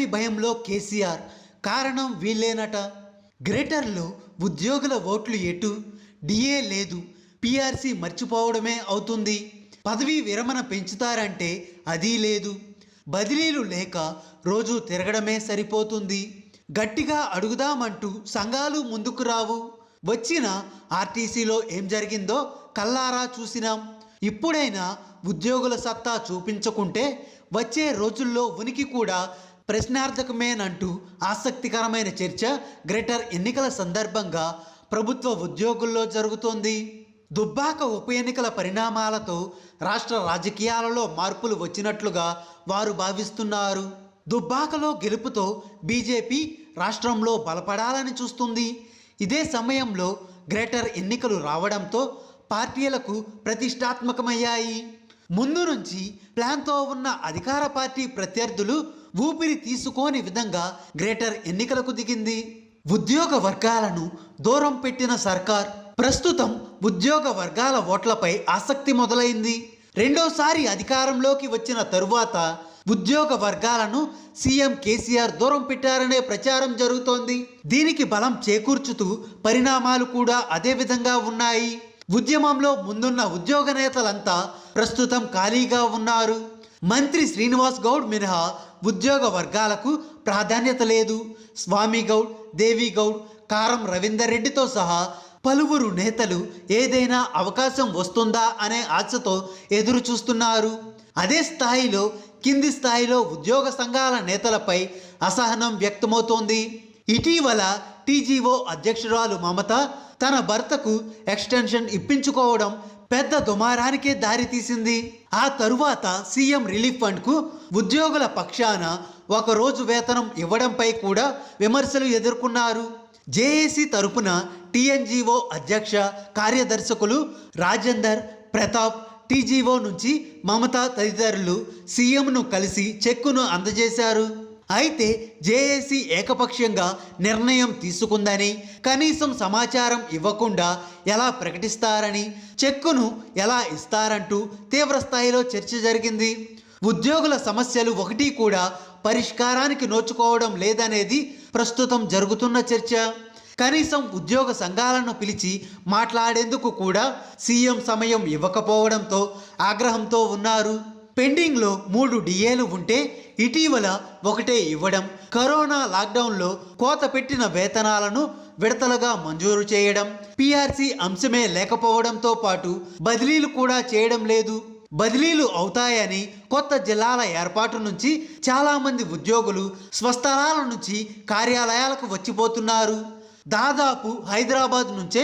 ఓటమి భయంలో కేసీఆర్, కారణం వీళ్ళేనట. గ్రేటర్లో ఉద్యోగుల ఓట్లు ఎటు, డిఏ లేదు, పిఆర్సీ మర్చిపోవడమే అవుతుంది. పదవీ విరమణ పెంచుతారంటే అదీ లేదు. బదిలీలు లేక రోజు తిరగడమే సరిపోతుంది. గట్టిగా అడుగుదామంటూ సంఘాలు ముందుకు రావు. వచ్చిన ఆర్టీసీలో ఏం జరిగిందో కల్లారా చూసినాం. ఇప్పుడైనా ఉద్యోగుల సత్తా చూపించకుంటే వచ్చే రోజుల్లో ఉనికి కూడా ప్రశ్నార్థకమేనంటూ ఆసక్తికరమైన చర్చ గ్రేటర్ ఎన్నికల సందర్భంగా ప్రభుత్వ ఉద్యోగుల్లో జరుగుతోంది. దుబ్బాక ఉప ఎన్నికల పరిణామాలతో రాష్ట్ర రాజకీయాలలో మార్పులు వచ్చినట్లుగా వారు భావిస్తున్నారు. దుబ్బాకలో గెలుపుతో బీజేపీ రాష్ట్రంలో బలపడాలని చూస్తుంది. ఇదే సమయంలో గ్రేటర్ ఎన్నికలు రావడంతో పార్టీలకు ప్రతిష్టాత్మకమయ్యాయి. ముందు నుంచి ప్లాన్తో ఉన్న అధికార పార్టీ ప్రత్యర్థులు ఊపిరి తీసుకోని విధంగా గ్రేటర్ ఎన్నికలకు దిగింది. ఉద్యోగ వర్గాలను దూరం పెట్టిన సర్కార్ ప్రస్తుతం ఉద్యోగ వర్గాల ఓట్లపై ఆసక్తి మొదలైంది. రెండోసారి అధికారంలోకి వచ్చిన తరువాత ఉద్యోగ వర్గాలను సీఎం కేసీఆర్ దూరం పెట్టారనే ప్రచారం జరుగుతోంది. దీనికి బలం చేకూర్చుతూ పరిణామాలు కూడా అదే విధంగా ఉన్నాయి. ఉద్యమంలో ముందున్న ఉద్యోగ నేతలంతా ప్రస్తుతం ఖాళీగా ఉన్నారు. మంత్రి శ్రీనివాస్ గౌడ్ మినహా ఉద్యోగ వర్గాలకు ప్రాధాన్యత లేదు. స్వామి గౌడ్, దేవి గౌడ్, కారం రవీందర్ రెడ్డితో సహా పలువురు నేతలు ఏదైనా అవకాశం వస్తుందా అనే ఆశతో ఎదురు చూస్తున్నారు. అదే స్థాయిలో కింది స్థాయిలో ఉద్యోగ సంఘాల నేతలపై అసహనం వ్యక్తమవుతోంది. ఇటీవల టీజీఓ అధ్యక్షురాలు మమత తన భర్తకు ఎక్స్టెన్షన్ ఇప్పించుకోవడం పెద్ద దుమారానికే దారితీసింది. ఆ తరువాత సీఎం రిలీఫ్ ఫండ్కు ఉద్యోగుల పక్షాన ఒకరోజు వేతనం ఇవ్వడంపై కూడా విమర్శలు ఎదుర్కొన్నారు. జేఏసీ తరపున టీఎన్జీఓ అధ్యక్ష కార్యదర్శకులు రాజేందర్, ప్రతాప్, టీజీఓ నుంచి మమత తదితరులు సీఎంను కలిసి చెక్కును అందజేశారు. అయితే జేఏసీ ఏకపక్షంగా నిర్ణయం తీసుకుందని, కనీసం సమాచారం ఇవ్వకుండా ఎలా ప్రకటిస్తారని, చెక్కును ఎలా ఇస్తారంటూ తీవ్రస్థాయిలో చర్చ జరిగింది. ఉద్యోగుల సమస్యలు ఒకటి కూడా పరిష్కారానికి నోచుకోవడం లేదనేది ప్రస్తుతం జరుగుతున్న చర్చ. కనీసం ఉద్యోగ సంఘాలను పిలిచి మాట్లాడేందుకు కూడా సీఎం సమయం ఇవ్వకపోవడంతో ఆగ్రహంతో ఉన్నారు. పెండింగ్లో 3 డిఏలు ఉంటే ఇటీవల ఒకటే ఇవ్వడం, కరోనా లాక్డౌన్లో కోత పెట్టిన వేతనాలను విడతలుగా మంజూరు చేయడం, పిఆర్సీ అంశమే లేకపోవడంతో పాటు బదిలీలు కూడా చేయడం లేదు. బదిలీలు అవుతాయని కొత్త జిల్లాల ఏర్పాటు నుంచి చాలామంది ఉద్యోగులు స్వస్థలాల నుంచి కార్యాలయాలకు వచ్చిపోతున్నారు. దాదాపు హైదరాబాద్ నుంచే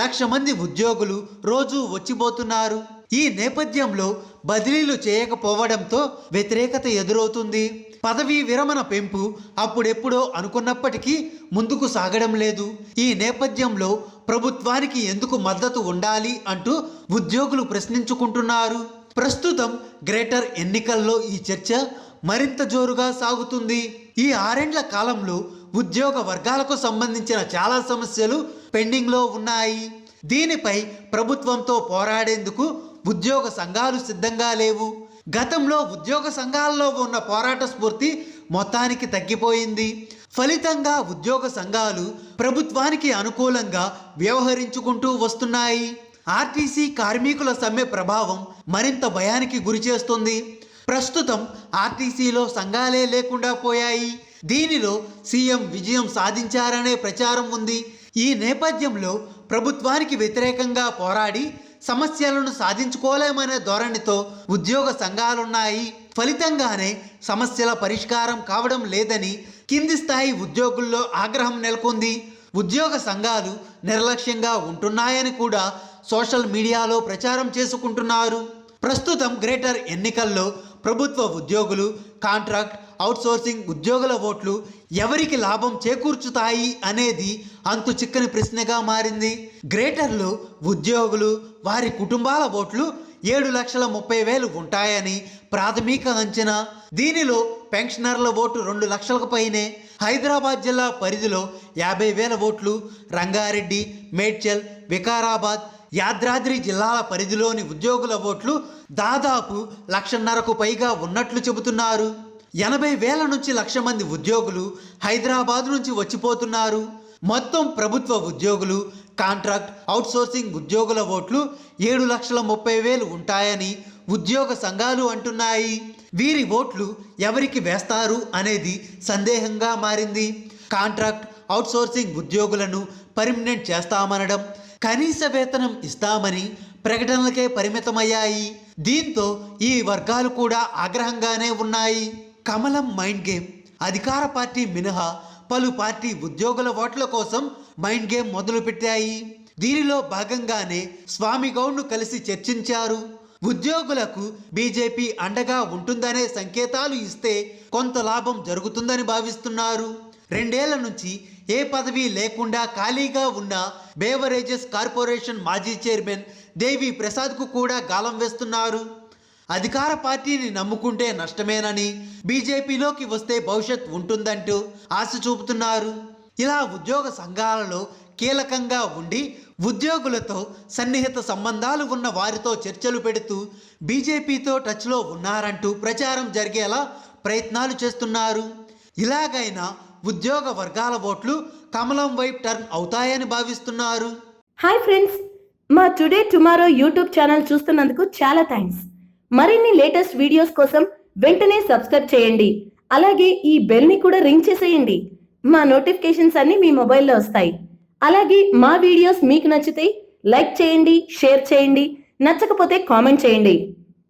1,00,000 మంది ఉద్యోగులు రోజు వచ్చిపోతున్నారు. ఈ నేపథ్యంలో బదిలీలు చేయకపోవడంతో వ్యతిరేకత ఎదురవుతుంది. పదవీ విరమణ పెంపు అప్పుడెప్పుడో అనుకున్నప్పటికీ ముందుకు సాగడం లేదు. ఈ నేపథ్యంలో ప్రభుత్వానికి ఎందుకు మద్దతు ఉండాలి అంటూ ఉద్యోగులు ప్రశ్నించుకుంటున్నారు. ప్రస్తుతం గ్రేటర్ ఎన్నికల్లో ఈ చర్చ మరింత జోరుగా సాగుతుంది. ఈ 6 ఏళ్ల కాలంలో ఉద్యోగ వర్గాలకు సంబంధించిన చాలా సమస్యలు పెండింగ్లో ఉన్నాయి. దీనిపై ప్రభుత్వంతో పోరాడేందుకు ఉద్యోగ సంఘాలు సిద్ధంగా లేవు. గతంలో ఉద్యోగ సంఘాల్లో ఉన్న పోరాట స్ఫూర్తి మొత్తానికి తగ్గిపోయింది. ఫలితంగా ఉద్యోగ సంఘాలు ప్రభుత్వానికి అనుకూలంగా వ్యవహరించుకుంటూ వస్తున్నాయి. ఆర్టీసీ కార్మికుల సమ్మె ప్రభావం మరింత భయానికి గురిచేస్తుంది. ప్రస్తుతం ఆర్టీసీలో సంఘాలే లేకుండా పోయాయి. దీనిలో సీఎం విజయం సాధించారనే ప్రచారం ఉంది. ఈ నేపథ్యంలో ప్రభుత్వానికి వ్యతిరేకంగా పోరాడి సమస్యలను సాధించుకోలేమనే ధోరణితో ఉద్యోగ సంఘాలున్నాయి. ఫలితంగానే సమస్యల పరిష్కారం కావడం లేదని కింది స్థాయి ఉద్యోగుల్లో ఆగ్రహం నెలకొంది. ఉద్యోగ సంఘాలు నిర్లక్ష్యంగా ఉంటున్నాయని కూడా సోషల్ మీడియాలో ప్రచారం చేసుకుంటున్నారు. ప్రస్తుతం గ్రేటర్ ఎన్నికల్లో ప్రభుత్వ ఉద్యోగులు, కాంట్రాక్ట్, అవుట్సోర్సింగ్ ఉద్యోగుల ఓట్లు ఎవరికి లాభం చేకూర్చుతాయి అనేది అంతు చిక్కని ప్రశ్నగా మారింది. గ్రేటర్లో ఉద్యోగులు, వారి కుటుంబాల ఓట్లు 7,30,000 ఉంటాయని ప్రాథమిక అంచనా. దీనిలో పెన్షనర్ల ఓటు 2 లక్షలకు పైనే. హైదరాబాద్ జిల్లా పరిధిలో 50,000 ఓట్లు, రంగారెడ్డి, మేడ్చల్, వికారాబాద్, యాదాద్రి జిల్లాల పరిధిలోని ఉద్యోగుల ఓట్లు దాదాపు 1,50,000కు పైగా ఉన్నట్లు చెబుతున్నారు. 80,000 నుంచి 1,00,000 మంది ఉద్యోగులు హైదరాబాద్ నుంచి వచ్చిపోతున్నారు. మొత్తం ప్రభుత్వ ఉద్యోగులు, కాంట్రాక్ట్, అవుట్సోర్సింగ్ ఉద్యోగుల ఓట్లు 7,30,000 ఉంటాయని ఉద్యోగ సంఘాలు అంటున్నాయి. వీరి ఓట్లు ఎవరికి వేస్తారు అనేది సందేహంగా మారింది. కాంట్రాక్ట్, అవుట్సోర్సింగ్ ఉద్యోగులను పర్మనెంట్ చేస్తామనడం, కనీస వేతనం ఇస్తామని ప్రకటనలకే పరిమితమయ్యాయి. దీంతో ఈ వర్గాలు కూడా ఆగ్రహంగానే ఉన్నాయి. కమలం మైండ్ గేమ్. అధికార పార్టీ మినహా పలు పార్టీ ఉద్యోగుల ఓట్ల కోసం మైండ్ గేమ్ మొదలుపెట్టాయి. దీనిలో భాగంగానే స్వామి గౌడ్ను కలిసి చర్చించారు. ఉద్యోగులకు బీజేపీ అండగా ఉంటుందనే సంకేతాలు ఇస్తే కొంత లాభం జరుగుతుందని భావిస్తున్నారు. 2 ఏళ్ల నుంచి ఏ పదవి లేకుండా ఖాళీగా ఉన్న బేవరేజెస్ కార్పొరేషన్ మాజీ చైర్మన్ దేవి ప్రసాద్కు కూడా గాలం వేస్తున్నారు. అధికార పార్టీని నమ్ముకుంటే నష్టమేనని, బీజేపీలోకి వస్తే భవిష్యత్ ఉంటుందంటూ ఆశ చూపుతున్నారు. ఇలా ఉద్యోగ సంఘాలలో కీలకంగా ఉండి ఉద్యోగులతో సన్నిహిత సంబంధాలు ఉన్న వారితో చర్చలు పెడుతూ బీజేపీతో టచ్లో ఉన్నారంటూ ప్రచారం జరిగేలా ప్రయత్నాలు చేస్తున్నారు. ఇలాగైనా ఉద్యోగ వర్గాల ఓట్లు కమలం వైపు టర్న్ అవుతాయని భావిస్తున్నారు. హాయ్ ఫ్రెండ్స్, మా టుడే టుమారో యూట్యూబ్ ఛానల్ చూస్తున్నందుకు చాలా థ్యాంక్స్. మరిన్ని లేటెస్ట్ వీడియోస్ కోసం వెంటనే సబ్స్క్రైబ్ చేయండి. అలాగే ఈ బెల్ ని కూడా రింగ్ చేసేయండి. మా నోటిఫికేషన్స్ అన్ని మీ మొబైల్లో వస్తాయి. అలాగే మా వీడియోస్ మీకు నచ్చితే లైక్ చేయండి, షేర్ చేయండి, నచ్చకపోతే కామెంట్ చేయండి.